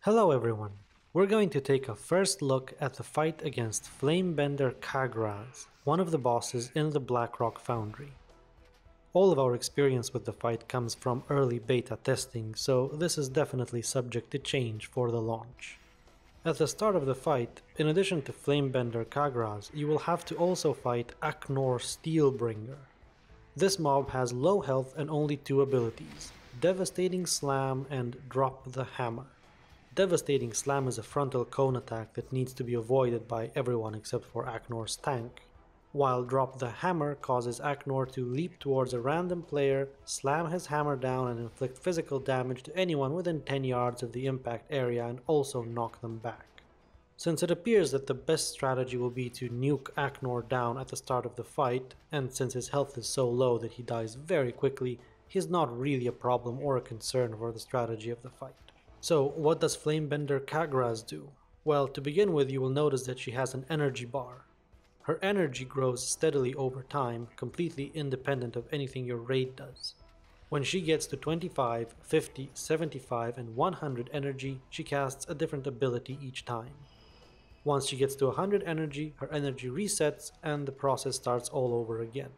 Hello everyone! We're going to take a first look at the fight against Flamebender Ka'graz, one of the bosses in the Blackrock Foundry. All of our experience with the fight comes from early beta testing, so this is definitely subject to change for the launch. At the start of the fight, in addition to Flamebender Ka'graz, you will have to also fight Aknor Steelbringer. This mob has low health and only two abilities, Devastating Slam and Drop the Hammer. Devastating Slam is a frontal cone attack that needs to be avoided by everyone except for Aknor's tank, while Drop the Hammer causes Aknor to leap towards a random player, slam his hammer down and inflict physical damage to anyone within 10 yards of the impact area and also knock them back. Since it appears that the best strategy will be to nuke Aknor down at the start of the fight, and since his health is so low that he dies very quickly, he's not really a problem or a concern for the strategy of the fight. So what does Flamebender Ka'graz do? Well, to begin with, you will notice that she has an energy bar. Her energy grows steadily over time, completely independent of anything your raid does. When she gets to 25, 50, 75 and 100 energy, she casts a different ability each time. Once she gets to 100 energy, her energy resets and the process starts all over again.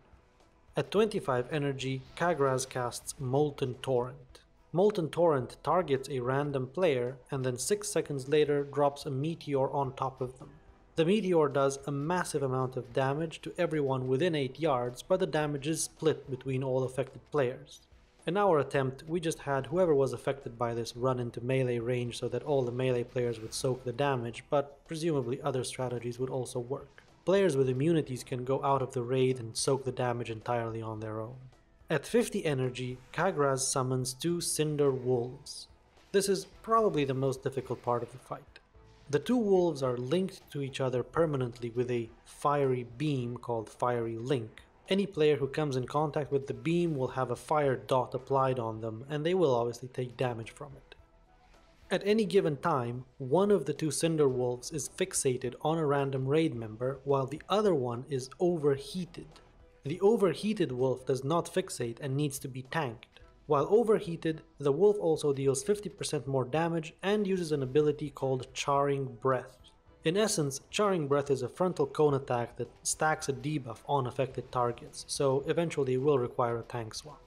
At 25 energy, Ka'graz casts Molten Torrent. Molten Torrent targets a random player and then 6 seconds later drops a meteor on top of them. The meteor does a massive amount of damage to everyone within 8 yards, but the damage is split between all affected players. In our attempt, we just had whoever was affected by this run into melee range so that all the melee players would soak the damage, but presumably other strategies would also work. Players with immunities can go out of the raid and soak the damage entirely on their own. At 50 energy, Ka'graz summons two Cinder Wolves. This is probably the most difficult part of the fight. The two wolves are linked to each other permanently with a fiery beam called Fiery Link. Any player who comes in contact with the beam will have a fire dot applied on them, and they will obviously take damage from it. At any given time, one of the two Cinder Wolves is fixated on a random raid member, while the other one is overheated. The overheated wolf does not fixate and needs to be tanked. While overheated, the wolf also deals 50% more damage and uses an ability called Charring Breath. In essence, Charring Breath is a frontal cone attack that stacks a debuff on affected targets, so eventually it will require a tank swap.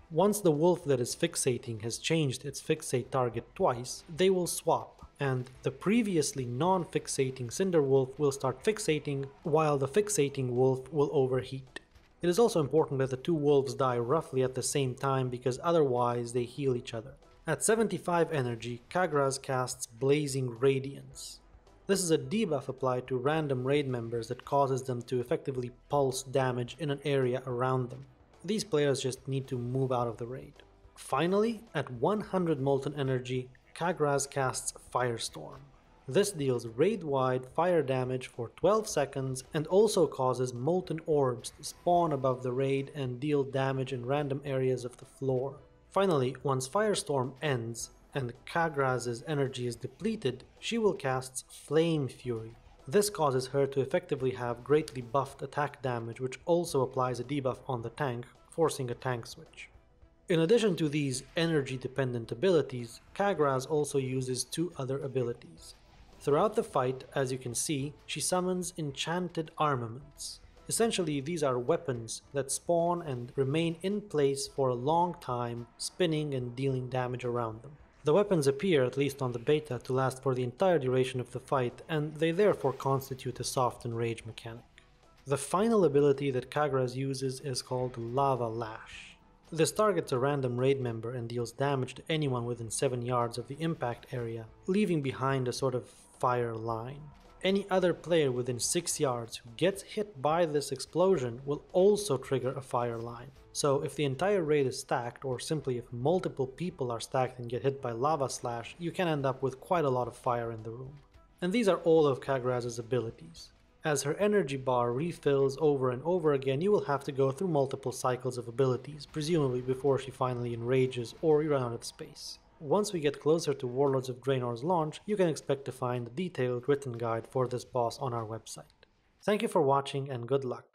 Once the wolf that is fixating has changed its fixate target twice, they will swap, and the previously non-fixating Cinder Wolf will start fixating, while the fixating wolf will overheat. It is also important that the two wolves die roughly at the same time because otherwise they heal each other. At 75 energy, Ka'graz casts Blazing Radiance. This is a debuff applied to random raid members that causes them to effectively pulse damage in an area around them. These players just need to move out of the raid. Finally, at 100 molten energy, Ka'graz casts Firestorm. This deals raid-wide fire damage for 12 seconds and also causes molten orbs to spawn above the raid and deal damage in random areas of the floor. Finally, once Firestorm ends and Ka'graz's energy is depleted, she will cast Flame Fury. This causes her to effectively have greatly buffed attack damage, which also applies a debuff on the tank, forcing a tank switch. In addition to these energy-dependent abilities, Ka'graz also uses two other abilities. Throughout the fight, as you can see, she summons Enchanted Armaments. Essentially, these are weapons that spawn and remain in place for a long time, spinning and dealing damage around them. The weapons appear, at least on the beta, to last for the entire duration of the fight, and they therefore constitute a soft and rage mechanic. The final ability that Ka'graz uses is called Lava Lash. This targets a random raid member and deals damage to anyone within 7 yards of the impact area, leaving behind a sort of fire line. Any other player within 6 yards who gets hit by this explosion will also trigger a fire line. So if the entire raid is stacked, or simply if multiple people are stacked and get hit by Lava Slash, you can end up with quite a lot of fire in the room. And these are all of Ka'graz's abilities. As her energy bar refills over and over again, you will have to go through multiple cycles of abilities, presumably before she finally enrages or you run out of space. Once we get closer to Warlords of Draenor's launch, you can expect to find a detailed written guide for this boss on our website. Thank you for watching and good luck.